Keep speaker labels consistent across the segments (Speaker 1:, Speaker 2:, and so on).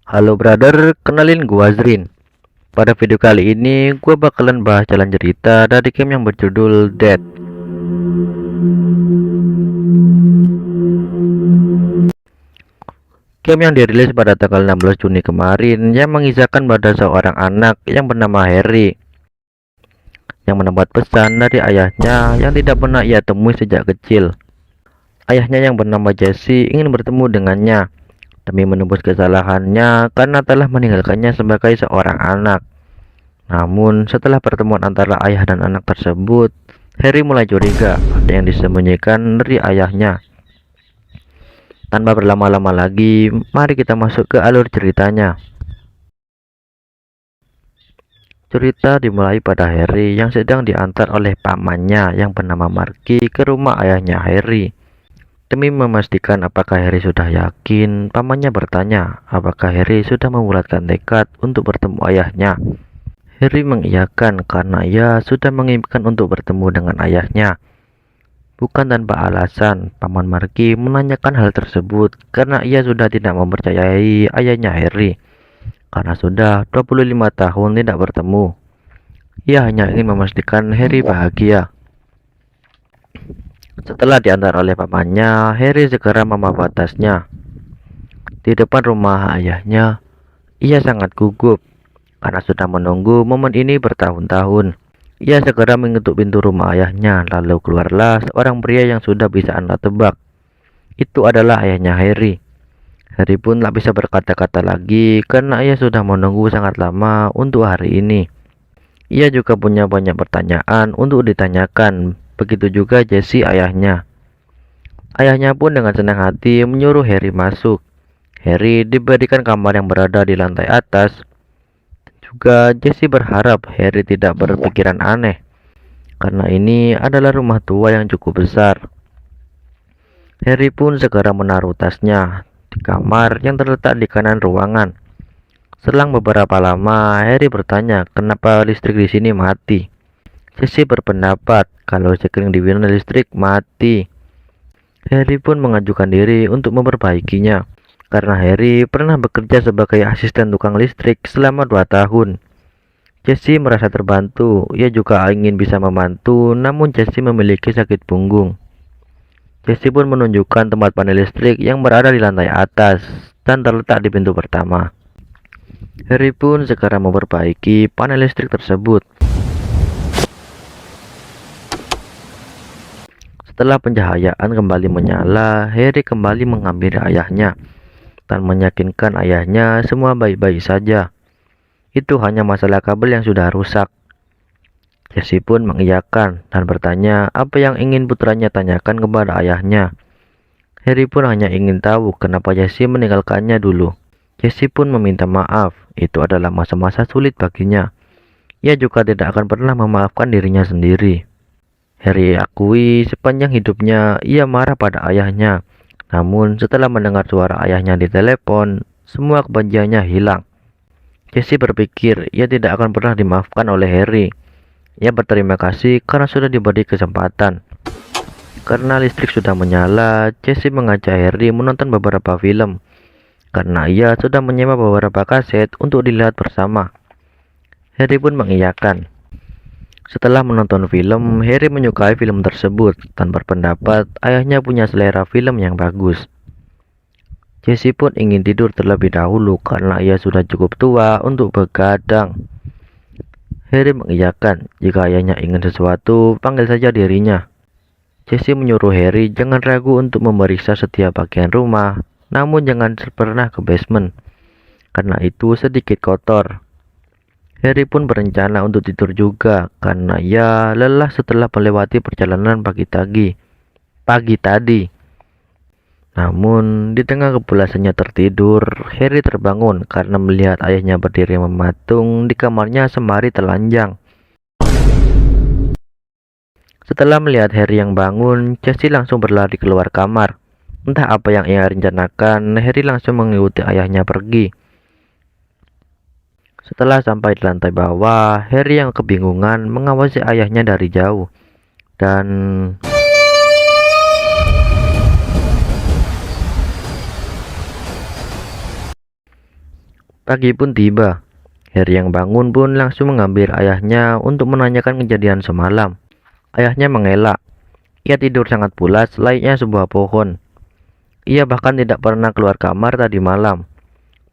Speaker 1: Halo brother, kenalin gua Zrin. Pada video kali ini gua bakalan bahas jalan cerita dari game yang berjudul Dead. Game yang dirilis pada tanggal 16 Juni kemarin yang mengisahkan pada seorang anak yang bernama Harry yang mendapat pesan dari ayahnya yang tidak pernah ia temui sejak kecil. Ayahnya yang bernama Jesse ingin bertemu dengannya demi menebus kesalahannya karena telah meninggalkannya sebagai seorang anak. Namun, setelah pertemuan antara ayah dan anak tersebut, Harry mulai curiga ada yang disembunyikan dari ayahnya. Tanpa berlama-lama lagi, mari kita masuk ke alur ceritanya. Cerita dimulai pada Harry yang sedang diantar oleh pamannya yang bernama Marky ke rumah ayahnya Harry. Demi memastikan apakah Harry sudah yakin, pamannya bertanya apakah Harry sudah membulatkan tekad untuk bertemu ayahnya. Harry mengiyakan karena ia sudah mengimpikan untuk bertemu dengan ayahnya. Bukan tanpa alasan, Paman Marky menanyakan hal tersebut karena ia sudah tidak mempercayai ayahnya Harry. Karena sudah 25 tahun tidak bertemu, ia hanya ingin memastikan Harry bahagia. Setelah diantar oleh pamannya, Harry segera membawa tasnya. Di depan rumah ayahnya, ia sangat gugup karena sudah menunggu momen ini bertahun-tahun. Ia segera mengetuk pintu rumah ayahnya, lalu keluarlah seorang pria yang sudah bisa Anda tebak. Itu adalah ayahnya Harry. Harry pun tak bisa berkata-kata lagi karena ia sudah menunggu sangat lama untuk hari ini. Ia juga punya banyak pertanyaan untuk ditanyakan, begitu juga Jesse ayahnya. Ayahnya pun dengan senang hati menyuruh Harry masuk. Harry diberikan kamar yang berada di lantai atas. Juga Jesse berharap Harry tidak berpikiran aneh, karena ini adalah rumah tua yang cukup besar. Harry pun segera menaruh tasnya di kamar yang terletak di kanan ruangan. Selang beberapa lama, Harry bertanya kenapa listrik di sini mati. Jesse berpendapat kalau sekring di Winona listrik mati. Harry pun mengajukan diri untuk memperbaikinya, karena Harry pernah bekerja sebagai asisten tukang listrik selama 2 tahun. Jesse merasa terbantu, ia juga ingin bisa membantu, namun Jesse memiliki sakit punggung. Jesse pun menunjukkan tempat panel listrik yang berada di lantai atas dan terletak di pintu pertama. Harry pun segera memperbaiki panel listrik tersebut. Setelah pencahayaan kembali menyala, Harry kembali menghampiri ayahnya dan meyakinkan ayahnya semua baik-baik saja. Itu hanya masalah kabel yang sudah rusak. Jesse pun mengiyakan dan bertanya apa yang ingin putranya tanyakan kepada ayahnya. Harry pun hanya ingin tahu kenapa Jesse meninggalkannya dulu. Jesse pun meminta maaf, itu adalah masa-masa sulit baginya. Ia juga tidak akan pernah memaafkan dirinya sendiri. Harry akui sepanjang hidupnya ia marah pada ayahnya. Namun setelah mendengar suara ayahnya di telepon, semua kebenciannya hilang. Jesse berpikir ia tidak akan pernah dimaafkan oleh Harry. Ia berterima kasih karena sudah diberi kesempatan. Karena listrik sudah menyala, Jesse mengajak Harry menonton beberapa film. Karena ia sudah menyewa beberapa kaset untuk dilihat bersama. Harry pun mengiyakan. Setelah menonton film, Harry menyukai film tersebut dan berpendapat ayahnya punya selera film yang bagus. Jesse pun ingin tidur terlebih dahulu karena ia sudah cukup tua untuk begadang. Harry mengiyakan, jika ayahnya ingin sesuatu, panggil saja dirinya. Jesse menyuruh Harry jangan ragu untuk memeriksa setiap bagian rumah, namun jangan pernah ke basement, karena itu sedikit kotor. Harry pun berencana untuk tidur juga karena ia lelah setelah melewati perjalanan pagi tadi. Namun di tengah kepulasannya tertidur, Harry terbangun karena melihat ayahnya berdiri mematung di kamarnya sembari telanjang. Setelah melihat Harry yang bangun, Jesse langsung berlari keluar kamar. Entah apa yang ia rencanakan, Harry langsung mengikuti ayahnya pergi. Setelah sampai di lantai bawah, Harry yang kebingungan mengawasi ayahnya dari jauh. Dan Pagi pun tiba. Harry yang bangun pun langsung mengambil ayahnya untuk menanyakan kejadian semalam. Ayahnya mengelak. Ia tidur sangat pulas layaknya sebuah pohon. Ia bahkan tidak pernah keluar kamar tadi malam.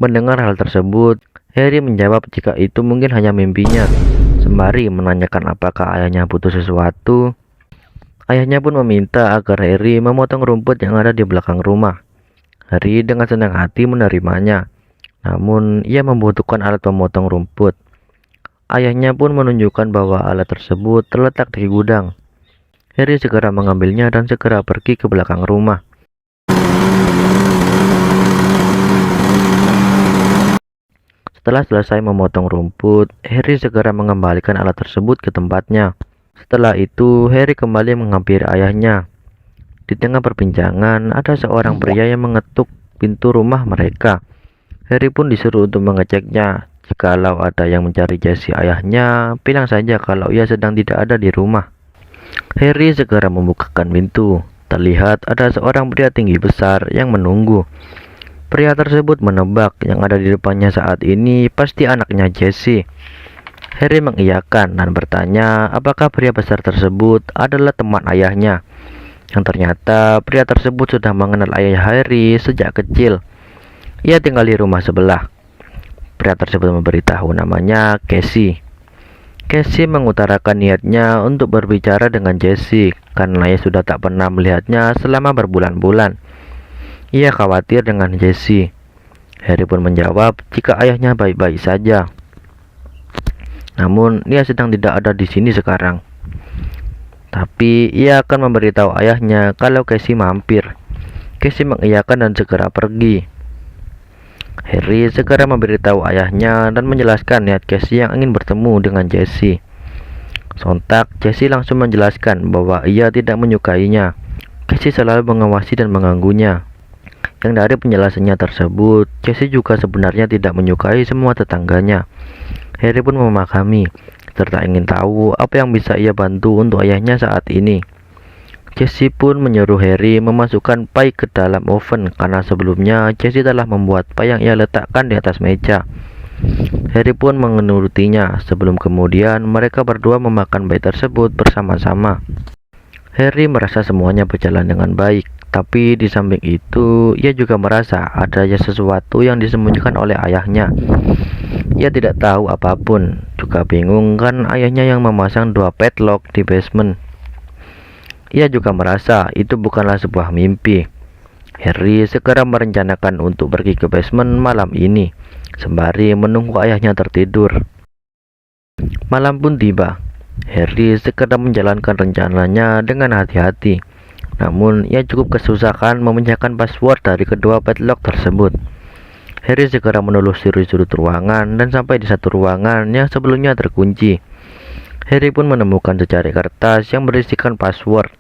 Speaker 1: Mendengar hal tersebut, Harry menjawab jika itu mungkin hanya mimpinya. Sembari menanyakan apakah ayahnya butuh sesuatu. Ayahnya pun meminta agar Harry memotong rumput yang ada di belakang rumah. Harry dengan senang hati menerimanya. Namun, ia membutuhkan alat pemotong rumput. Ayahnya pun menunjukkan bahwa alat tersebut terletak di gudang. Harry segera mengambilnya dan segera pergi ke belakang rumah. Setelah selesai memotong rumput, Harry segera mengembalikan alat tersebut ke tempatnya. Setelah itu, Harry kembali menghampiri ayahnya. Di tengah perbincangan, ada seorang pria yang mengetuk pintu rumah mereka. Harry pun disuruh untuk mengeceknya. Jikalau ada yang mencari Jessie ayahnya, bilang saja kalau ia sedang tidak ada di rumah. Harry segera membukakan pintu. Terlihat ada seorang pria tinggi besar yang menunggu. Pria tersebut menebak yang ada di depannya saat ini pasti anaknya Jessie. Harry mengiyakan dan bertanya apakah pria besar tersebut adalah teman ayahnya. Yang ternyata pria tersebut sudah mengenal ayah Harry sejak kecil. Ia tinggal di rumah sebelah. Pria tersebut memberitahu namanya Casey. Casey mengutarakan niatnya untuk berbicara dengan Jessie karena ia sudah tak pernah melihatnya selama berbulan-bulan. Ia khawatir dengan Jessie. Harry pun menjawab jika ayahnya baik-baik saja. Namun ia sedang tidak ada di sini sekarang. Tapi ia akan memberitahu ayahnya kalau Casey mampir. Casey mengiyakan dan segera pergi. Harry segera memberitahu ayahnya dan menjelaskan niat Casey yang ingin bertemu dengan Jessie. Sontak, Jessie langsung menjelaskan bahwa ia tidak menyukainya. Casey selalu mengawasi dan mengganggunya. Yang dari penjelasannya tersebut, Jessie juga sebenarnya tidak menyukai semua tetangganya. Harry pun memahami, serta ingin tahu apa yang bisa ia bantu untuk ayahnya saat ini. Jessie pun menyuruh Harry memasukkan pie ke dalam oven karena sebelumnya Jessie telah membuat pie yang ia letakkan di atas meja. Harry pun menurutinya sebelum kemudian mereka berdua memakan pie tersebut bersama-sama. Harry merasa semuanya berjalan dengan baik, tapi di samping itu ia juga merasa adanya sesuatu yang disembunyikan oleh ayahnya. Ia tidak tahu apapun, juga bingung kan ayahnya yang memasang 2 padlock di basement. Ia juga merasa itu bukanlah sebuah mimpi. Harry segera merencanakan untuk pergi ke basement malam ini, sembari menunggu ayahnya tertidur. Malam pun tiba. Harry segera menjalankan rencananya dengan hati-hati. Namun, ia cukup kesusahan memecahkan password dari kedua padlock tersebut. Harry segera menelusuri sudut ruangan dan sampai di satu ruangan yang sebelumnya terkunci. Harry pun menemukan secari kertas yang berisikan password.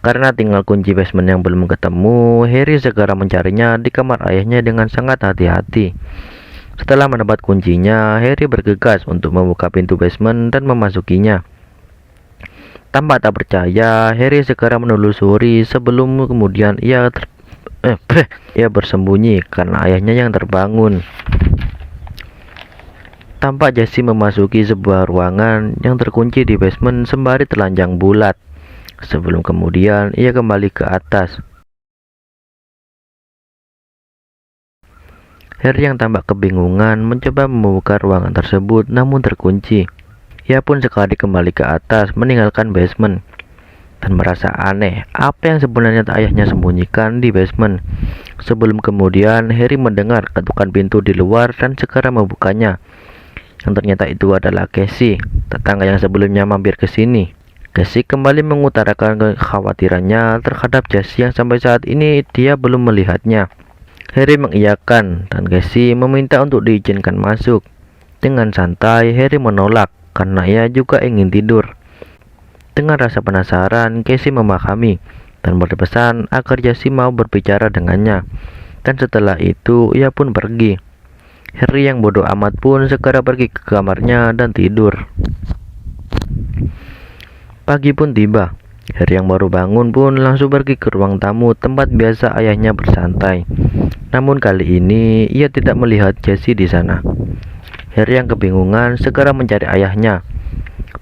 Speaker 1: Karena tinggal kunci basement yang belum ketemu, Harry segera mencarinya di kamar ayahnya dengan sangat hati-hati. Setelah mendapat kuncinya, Harry bergegas untuk membuka pintu basement dan memasukinya. Tanpa tak percaya, Harry segera menelusuri sebelum kemudian ia bersembunyi karena ayahnya yang terbangun. Tampak Jessie memasuki sebuah ruangan yang terkunci di basement sembari telanjang bulat. Sebelum kemudian ia kembali ke atas. Harry yang tampak kebingungan mencoba membuka ruangan tersebut namun terkunci. Ia pun sekali kembali ke atas meninggalkan basement dan merasa aneh apa yang sebenarnya ayahnya sembunyikan di basement. Sebelum kemudian Harry mendengar ketukan pintu di luar dan segera membukanya. Yang ternyata itu adalah Casey, tetangga yang sebelumnya mampir ke sini. Casey kembali mengutarakan kekhawatirannya terhadap Jessie yang sampai saat ini dia belum melihatnya. Harry mengiyakan dan Casey meminta untuk diizinkan masuk. Dengan santai, Harry menolak karena ia juga ingin tidur. Dengan rasa penasaran, Casey memahami dan berpesan agar Jessie mau berbicara dengannya. Dan setelah itu, ia pun pergi. Harry yang bodoh amat pun segera pergi ke kamarnya dan tidur. Pagi pun tiba. Harry yang baru bangun pun langsung pergi ke ruang tamu tempat biasa ayahnya bersantai. Namun kali ini ia tidak melihat Jessie di sana. Harry yang kebingungan segera mencari ayahnya.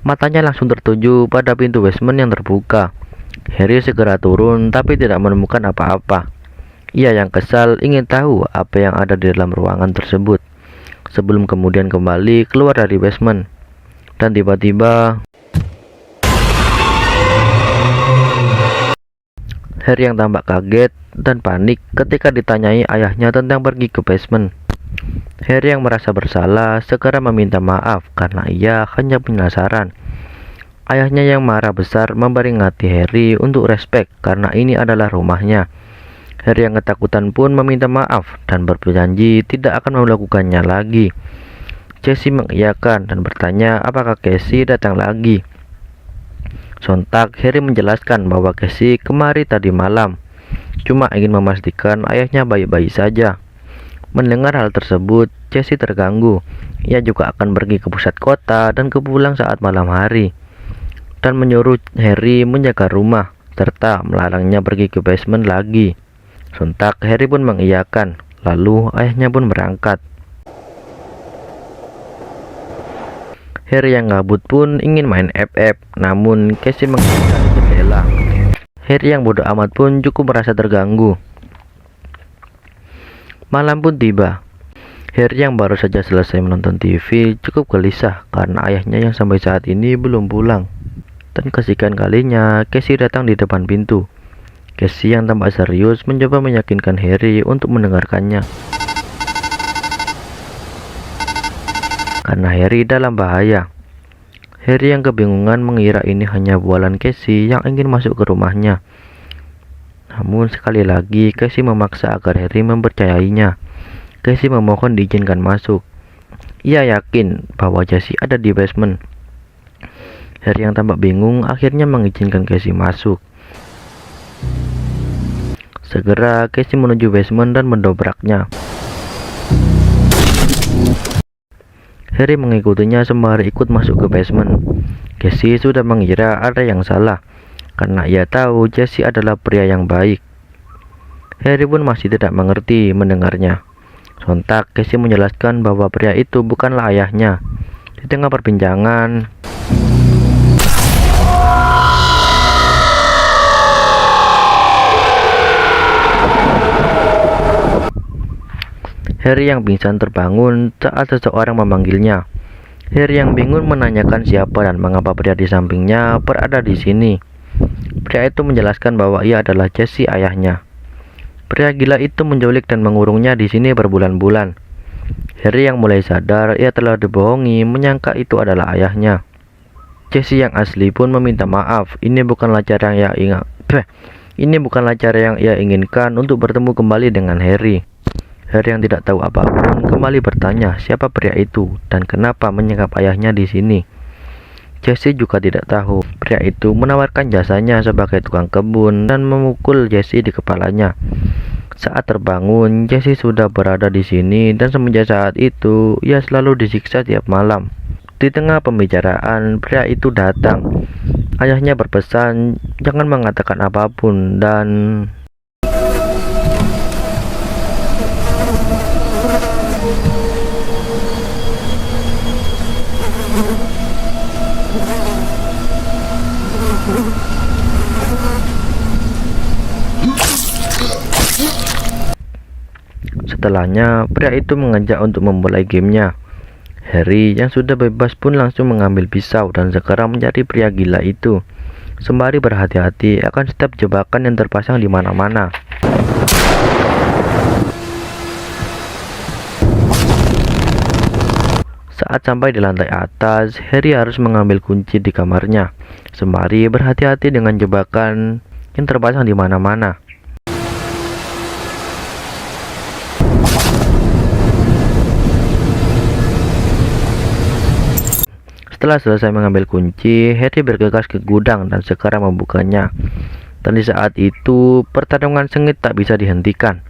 Speaker 1: Matanya langsung tertuju pada pintu basement yang terbuka. Harry segera turun tapi tidak menemukan apa-apa. Ia yang kesal ingin tahu apa yang ada di dalam ruangan tersebut, sebelum kemudian kembali keluar dari basement. Dan tiba-tiba Harry yang tampak kaget dan panik ketika ditanyai ayahnya tentang pergi ke basement. Harry yang merasa bersalah segera meminta maaf karena ia hanya penasaran. Ayahnya yang marah besar memperingati Harry untuk respect karena ini adalah rumahnya. Harry yang ketakutan pun meminta maaf dan berjanji tidak akan melakukannya lagi. Jessie mengiyakan dan bertanya apakah Casey datang lagi. Sontak Harry menjelaskan bahwa Casey kemari tadi malam, cuma ingin memastikan ayahnya baik-baik saja. Mendengar hal tersebut, Jessie terganggu. Ia juga akan pergi ke pusat kota dan pulang saat malam hari, dan menyuruh Harry menjaga rumah, serta melarangnya pergi ke basement lagi. Sontak Harry pun mengiyakan, lalu ayahnya pun berangkat. Harry yang gabut pun ingin main FF, namun Casey menghindari jendela. Harry yang bodoh amat pun cukup merasa terganggu. Malam pun tiba. Harry yang baru saja selesai menonton TV cukup gelisah karena ayahnya yang sampai saat ini belum pulang. Dan kesekian kalinya Casey datang di depan pintu. Casey yang tampak serius mencoba meyakinkan Harry untuk mendengarkannya, karena Harry dalam bahaya. Harry yang kebingungan mengira ini hanya bualan Casey yang ingin masuk ke rumahnya. Namun sekali lagi Casey memaksa agar Harry mempercayainya. Casey memohon diizinkan masuk. Ia yakin bahwa Jessie ada di basement. Harry yang tampak bingung akhirnya mengizinkan Casey masuk. Segera Casey menuju basement dan mendobraknya. Harry mengikutinya sembari ikut masuk ke basement. Casey sudah mengira ada yang salah karena ia tahu Jessie adalah pria yang baik. Harry pun masih tidak mengerti mendengarnya. Sontak Casey menjelaskan bahwa pria itu bukanlah ayahnya. Di tengah perbincangan, Harry yang pingsan terbangun saat seseorang memanggilnya. Harry yang bingung menanyakan siapa dan mengapa pria di sampingnya berada di sini. Pria itu menjelaskan bahwa ia adalah Jessie, ayahnya. Pria gila itu menculik dan mengurungnya di sini berbulan-bulan. Harry yang mulai sadar ia telah dibohongi menyangka itu adalah ayahnya. Jessie yang asli pun meminta maaf. Ini bukanlah cara yang ia inginkan untuk bertemu kembali dengan Harry. Harry yang tidak tahu apapun kembali bertanya siapa pria itu dan kenapa menyekap ayahnya di sini. Jessie juga tidak tahu. Pria itu menawarkan jasanya sebagai tukang kebun dan memukul Jessie di kepalanya. Saat terbangun, Jessie sudah berada di sini dan semenjak saat itu ia selalu disiksa tiap malam. Di tengah pembicaraan, pria itu datang. Ayahnya berpesan jangan mengatakan apapun dan setelahnya pria itu mengajak untuk memulai gamenya. Harry yang sudah bebas pun langsung mengambil pisau dan segera mencari pria gila itu, sembari berhati-hati akan setiap jebakan yang terpasang di mana-mana. Saat sampai di lantai atas, Harry harus mengambil kunci di kamarnya, sembari berhati-hati dengan jebakan yang terpasang di mana-mana. Setelah selesai mengambil kunci, Harry bergegas ke gudang dan segera membukanya. Dan di saat itu, pertarungan sengit tak bisa dihentikan.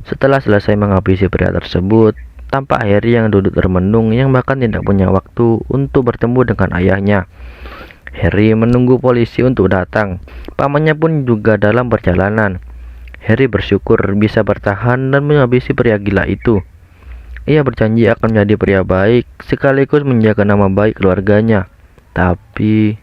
Speaker 1: Setelah selesai menghabisi pria tersebut, tampak Harry yang duduk termenung yang bahkan tidak punya waktu untuk bertemu dengan ayahnya. Harry menunggu polisi untuk datang. Pamannya pun juga dalam perjalanan. Harry bersyukur bisa bertahan dan menghabisi pria gila itu. Ia berjanji akan menjadi pria baik sekaligus menjaga nama baik keluarganya. Tapi